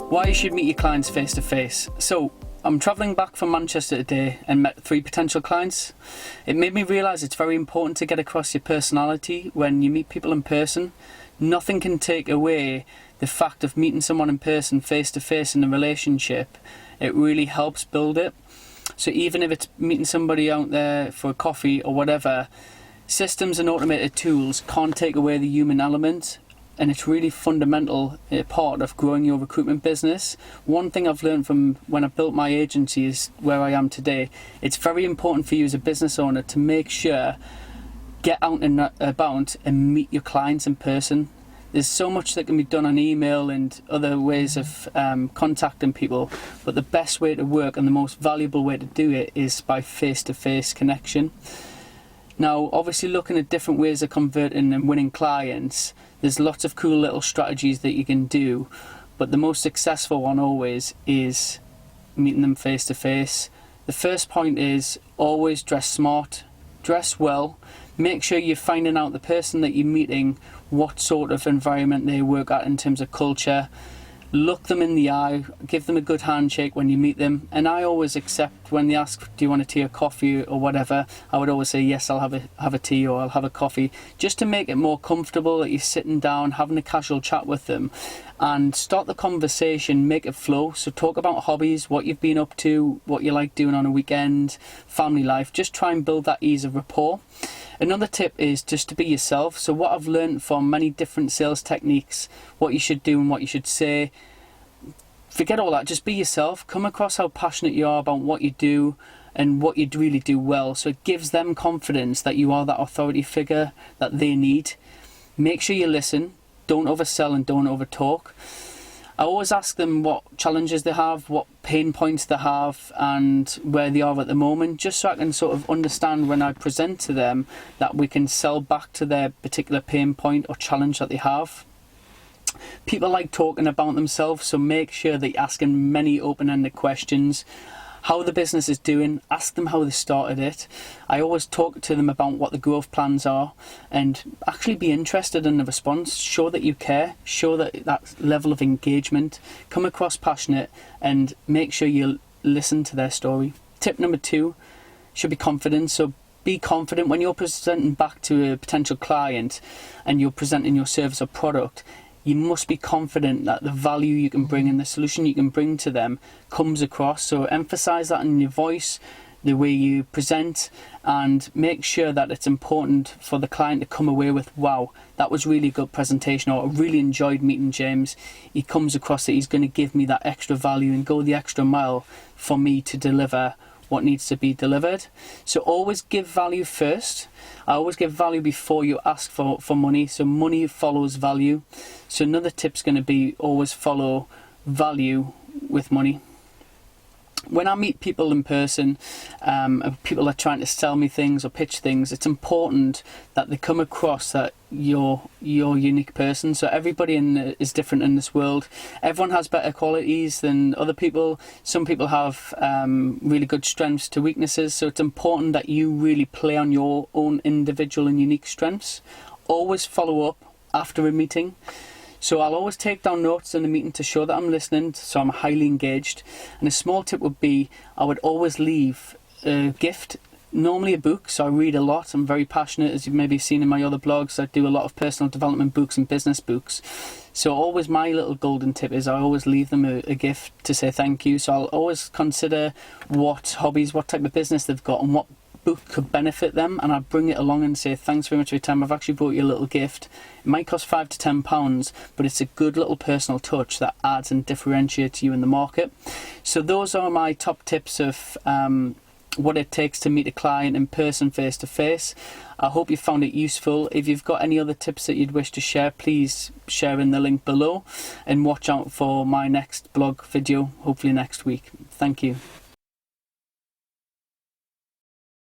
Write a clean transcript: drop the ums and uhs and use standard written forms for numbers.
Why you should meet your clients face to face. So I'm travelling back from Manchester today and met 3 potential clients. It made me realise it's very important to get across your personality when you meet people in person. Nothing can take away the fact of meeting someone in person face to face in a relationship. It really helps build it. So even if it's meeting somebody out there for a coffee or whatever, systems and automated tools can't take away the human element. And it's really fundamental part of growing your recruitment business. One thing I've learned from when I built my agency is where I am today. It's very important for you as a business owner to make sure, get out and about and meet your clients in person. There's so much that can be done on email and other ways of contacting people, but the best way to work and the most valuable way to do it is by face-to-face connection. Now, obviously looking at different ways of converting and winning clients, there's lots of cool little strategies that you can do, but the most successful one always is meeting them face to face. The first point is always dress smart, dress well, make sure you're finding out the person that you're meeting, what sort of environment they work at in terms of culture. Look them in the eye, give them a good handshake when you meet them. And I always accept when they ask, do you want a tea or coffee or whatever, I would always say, yes, I'll have a tea or I'll have a coffee, just to make it more comfortable that you're sitting down, having a casual chat with them and start the conversation, make it flow. So talk about hobbies, what you've been up to, what you like doing on a weekend, family life, just try and build that ease of rapport. Another tip is just to be yourself. So what I've learned from many different sales techniques, what you should do and what you should say, forget all that, just be yourself. Come across how passionate you are about what you do and what you really do well. So it gives them confidence that you are that authority figure that they need. Make sure you listen, don't oversell and don't overtalk. I always ask them what challenges they have, what pain points they have and where they are at the moment, just so I can sort of understand when I present to them that we can sell back to their particular pain point or challenge that they have. People like talking about themselves, so make sure that you're asking many open-ended questions. How the business is doing, ask them how they started it. I always talk to them about what the growth plans are and actually be interested in the response. Show that you care, show that level of engagement, come across passionate and make sure you listen to their story. Tip number 2 should be confidence. So be confident when you're presenting back to a potential client and you're presenting your service or product. You must be confident that the value you can bring and the solution you can bring to them comes across. So emphasize that in your voice, the way you present, and make sure that it's important for the client to come away with, wow, that was really good presentation, or I really enjoyed meeting James. He comes across that he's going to give me that extra value and go the extra mile for me to deliver what needs to be delivered. So always give value first. I always give value before you ask for money. So money follows value. So another tip's going to be always follow value with money. When I meet people in person, people are trying to sell me things or pitch things, it's important that they come across that you're a unique person. So everybody is different in this world. Everyone has better qualities than other people. Some people have really good strengths to weaknesses. So it's important that you really play on your own individual and unique strengths. Always follow up after a meeting. So I'll always take down notes in the meeting to show that I'm listening, so I'm highly engaged. And a small tip would be, I would always leave a gift, normally a book. So I read a lot, I'm very passionate, as you've maybe seen in my other blogs. I do a lot of personal development books and business books. So always my little golden tip is I always leave them a gift to say thank you. So I'll always consider what hobbies, what type of business they've got and what book could benefit them, and I bring it along and say thanks very much for your time, I've actually brought you a little gift. It might cost £5 to £10, but it's a good little personal touch that adds and differentiates you in the market. So those are my top tips of what it takes to meet a client in person, face to face. I hope you found it useful. If you've got any other tips that you'd wish to share, please share in the link below and watch out for my next blog video, hopefully next week. Thank you.